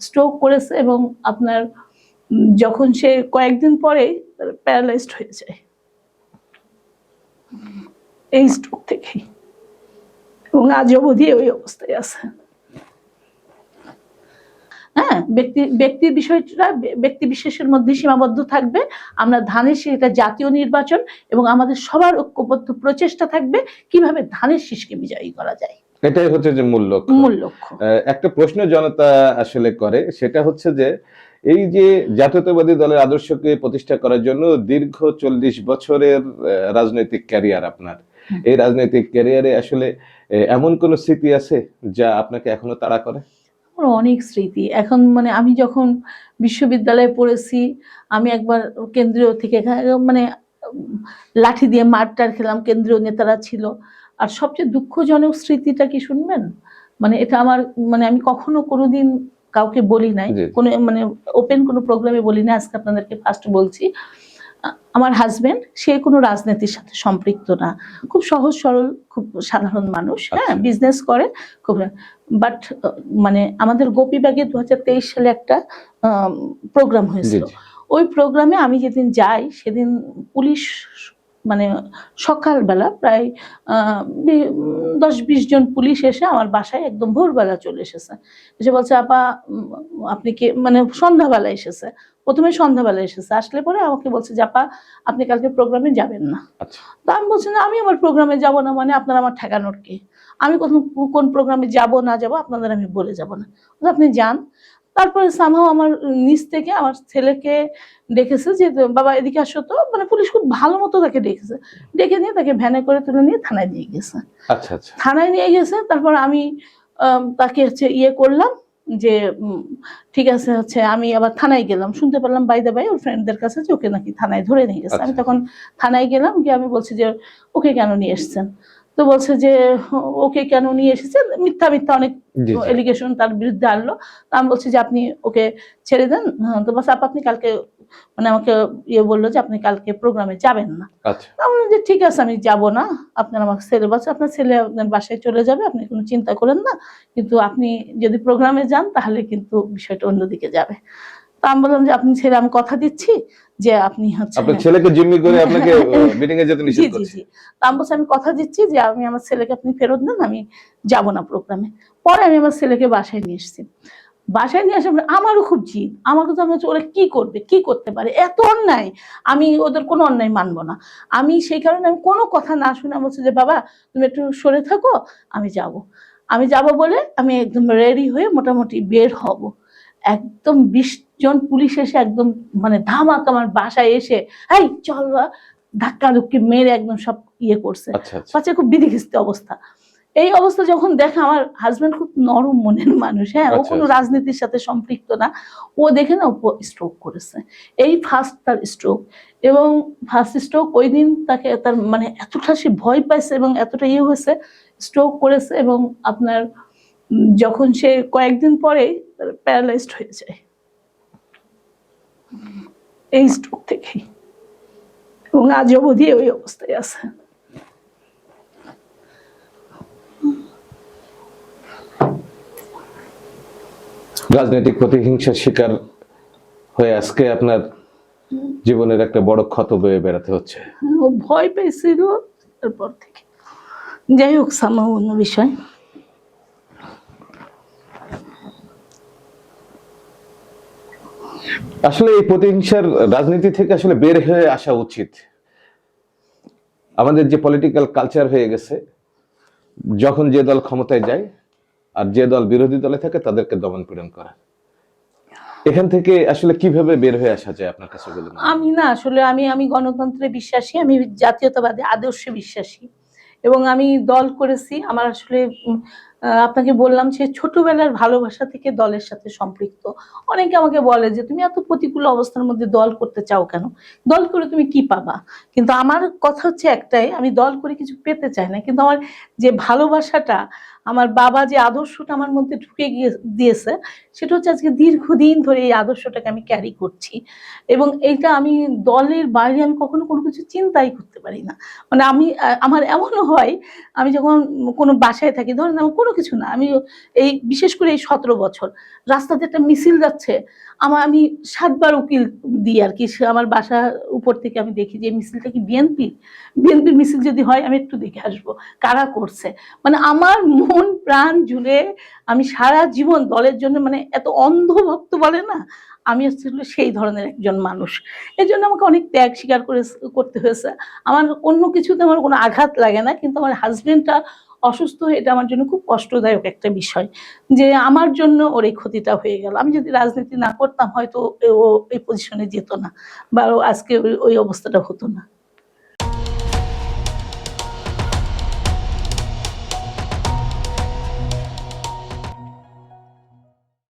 Stroke করেছে এবং আপনার যখন সে কয়েকদিন পরেই প্যারালাইজড হয়ে যায় এই স্ট্রোক থেকেই, এবং আজ অবধি ওই অবস্থায় আছে। হ্যাঁ, ব্যক্তির বিষয়টা ব্যক্তি বিশেষের মধ্যে সীমাবদ্ধ থাকবে। আমরা ধানের শীষ, এটা জাতীয় নির্বাচন এবং আমাদের সবার ঐক্যবদ্ধ প্রচেষ্টা থাকবে কিভাবে ধানের শীষকে বিজয়ী করা যায়। এটাই হচ্ছে যে মূল লক্ষ্য। একটা প্রশ্ন জনতা আসলে করে, সেটা হচ্ছে যে এই যে জাতীয়তাবাদী দলের আদর্শকে প্রতিষ্ঠা করার জন্য দীর্ঘ 40 বছরের রাজনৈতিক ক্যারিয়ার আপনার, এই রাজনৈতিক ক্যারিয়ারে আসলে এমন কোন স্মৃতি আছে যা আপনাকে এখনো তাড়া করে? অনেক স্মৃতি। এখন মানে আমি যখন বিশ্ববিদ্যালয়ে পড়েছি, আমি একবার কেন্দ্রীয় থেকে মানে লাঠি দিয়ে মারটার খেলাম, কেন্দ্রীয় নেতারা ছিল। আর সবচেয়ে দুঃখজনক স্মৃতিটা কি শুনবেন? মানে এটা আমার মানে আমি কখনো কোনোদিন কাউকে বলি নাই, কোনো মানে ওপেন কোনো প্রোগ্রামে বলি না, আজকে আপনাদেরকে ফার্স্ট বলছি। আমার হাজবেন্ড, সে কোনো রাজনীতির সাথে সম্পৃক্ত না, খুব সহজ সরল, খুব সাধারণ মানুষ, হ্যাঁ, বিজনেস করে খুব। বাট মানে আমাদের গোপীবাগে 2023 সালে একটা প্রোগ্রাম হয়েছিল। ওই প্রোগ্রামে আমি যেদিন যাই সেদিন পুলিশ মানে সকালবেলা প্রায় 10-20 জন পুলিশ এসে আমার বাসায় একদম ভোরবেলা চলে এসেছে। এসে বলছে, আপা আপনি কি, মানে সন্ধ্যাবেলা এসেছে, প্রথমে সন্ধ্যাবেলা এসেছে, আসলে পরে আমাকে বলছে যে আপা আপনি কালকে প্রোগ্রামে যাবেন না। তো আমি বলছি না, আমি আমার প্রোগ্রামে যাব না, মানে আপনারা আমার ঠেকানোর কে? আমি কোন প্রোগ্রামে যাব না যাব আপনাদের আমি বলে যাব না, আপনি যান। তারপরে সামহাও আমার নিচ থেকে আমার ছেলেকে ডেকেছে যে বাবা এদিকে আসো তো, মানে পুলিশ খুব ভালো মতো তাকে ডেকেছে, ডেকে নিয়ে তাকে ভ্যানে করে তুলে নিয়ে থানায় নিয়ে গেছে। থানায় নিয়ে গেছে, তারপর আমি তাকে হচ্ছে ইয়ে করলাম যে ঠিক আছে হচ্ছে, আমি আবার থানায় গেলাম, শুনতে পারলাম বাই দা বাই ওর ফ্রেন্ডদের কাছে যে ওকে নাকি থানায় ধরে নিয়ে গেছে। আমি তখন থানায় গেলাম, গিয়ে আমি বলছি যে ওকে কেন নিয়ে এসছেন? তো বলছে যে ওকে কেন নিয়ে এসেছে, মিথ্যা মিথ্যা অনেক এলিগেশন তার বিরুদ্ধে আনলো। তো আমি বলছি যে আপনি ওকে ছেড়ে দেন। তো বলছে আপনি কালকে, মানে আমাকে ইয়ে বললো যে আপনি কালকে প্রোগ্রামে যাবেন না। আমি বললাম যে ঠিক আছে আমি যাব না, আপনার আমার ছেলে বলছে আপনার ছেলে আপনার বাসায় চলে যাবে, আপনি কোনো চিন্তা করেন না, কিন্তু আপনি যদি প্রোগ্রামে যান তাহলে কিন্তু বিষয়টা অন্যদিকে যাবে। তো আমি বললাম যে আপনি ছেলে, আমি কথা দিচ্ছি যে আপনি হচ্ছে আপনার ছেলেকে জিম্মি করে আপনাকে মিটিং এ যেতে নিষেধ করছি। তো আমি বলছি আমি কথা দিচ্ছি যে আমি আমার ছেলেকে আপনি ফেরত দেন, আমি যাব না প্রোগ্রামে। পরে আমি আমার ছেলেকে বাসায় নিয়ে এসেছি। বাসায় নিয়ে আসে আমারও খুব জিদ, আমাকে তো আমি ওরা কি করবে, কি করতে পারে, এত অন্যায়, আমি ওদের কোনো অন্যায় মানবো না। আমি সেই কারণে আমি কোনো কথা না শুনে বলছি যে বাবা তুমি একটু সরে থাকো, আমি যাব বলে আমি একদম রেডি হয়ে মোটামুটি বের হব। একদম 20 জন পুলিশ এসে একদম মানে ধামাক আমার বাসায় এসে এই চল ধাক্কা ধুক্কি মেরে একদম সব ইয়ে করছে। বাচ্চা খুব বিধিখিস্ত অবস্থা। এই অবস্থা যখন দেখে, আমার হাজবেন্ড খুব নরম মনের মানুষ, হ্যাঁ, ও কোনো রাজনীতির সাথে সম্পৃক্ত না, ও দেখে না স্ট্রোক করেছে, এই ফার্স্ট তার স্ট্রোক। এবং ফার্স্ট স্ট্রোক ওই দিন তাকে তার মানে এতটা সে ভয় পাইছে এবং এতটা ইয়ে হয়েছে, স্ট্রোক করেছে এবং আপনার যখন সে কয়েকদিন পরেই প্যারালাইজড হয়ে যায় এই স্ট্রোক থেকেই, এবং আজ অবধি ওই অবস্থায় আছে। রাজনৈতিক প্রতিহিংসার শিকার হয়ে আজকে আপনার জীবনের একটা বড় ক্ষত বয়ে বেড়াতে হচ্ছে। ও ভয় পেয়েছিল তারপর থেকে। যাই হোক, সামান্য বিষয়। আসলে এই প্রতিহিংসার রাজনীতি থেকে আসলে বের হয়ে আসা উচিত। আমাদের যে পলিটিক্যাল কালচার হয়ে গেছে, যখন যে দল ক্ষমতায় যায় আর যে দল বিরোধী দলে থাকে তাদেরকে দমন পীড়ন করা, এখান থেকে আসলে কিভাবে বের হয়ে আসা যায় আপনার কাছে বলুন? আমি না আসলে আমি গণতন্ত্রে বিশ্বাসী, আমি জাতীয়তাবাদী আদর্শে বিশ্বাসী এবং আমি দল করেছি। আমার আসলে আপনাকে বললাম যে ছোটবেলার ভালোবাসা থেকে দলের সাথে সম্পৃক্ত। অনেকে আমাকে বলে যে তুমি এত প্রতিকূল অবস্থার মধ্যে দল করতে চাও কেন, দল করে তুমি কি পাবা? কিন্তু আমার কথা হচ্ছে একটাই, আমি দল করে কিছু পেতে চাই না, কিন্তু আমার যে ভালোবাসাটা আমার বাবা যে আদর্শটা আমার মধ্যে ঢুকে দিয়েছে, সেটা হচ্ছে আজকে দীর্ঘদিন ধরে এই আদর্শটাকে আমি ক্যারি করছি। এবং এইটা আমি দলের বাইরে আমি কখনো কোনো কিছু চিন্তাই করতে পারি না। মানে আমি আমার এমনও হয়, আমি যখন কোনো বাসায় থাকি, ধরেন আমি কোনো কিছু না, আমি এই বিশেষ করে এই ১৭ বছর রাস্তাতে একটা মিছিল যাচ্ছে, আমি ৭ বার উকিল দিই আরকি। আমার বাসার উপর থেকে আমি দেখি যে মিছিলটা কি বিএনপির? বিএনপির মিছিল যদি হয় আমি একটু দেখে আসবো কারা করছে। মানে আমার মন প্রাণ জুড়ে আমি সারা জীবন দলের জন্য, মানে এত অন্ধভক্ত বলে না, আমি আসলে সেই ধরনের একজন মানুষ। এজন্য আমাকে অনেক ত্যাগ স্বীকার করতে হয়েছে। আমার অন্য কিছুতে আমার কোনো আঘাত লাগে না, কিন্তু আমার হাসব্যান্ডটা অসুস্থ, এটা আমার জন্য খুব কষ্টদায়ক একটা বিষয় যে আমার জন্য ওর এই ক্ষতিটা হয়ে গেল। আমি যদি রাজনীতি না করতাম হয়তো ও এই পজিশনে যেত না, বা ও আজকে ওই অবস্থাটা হতো না।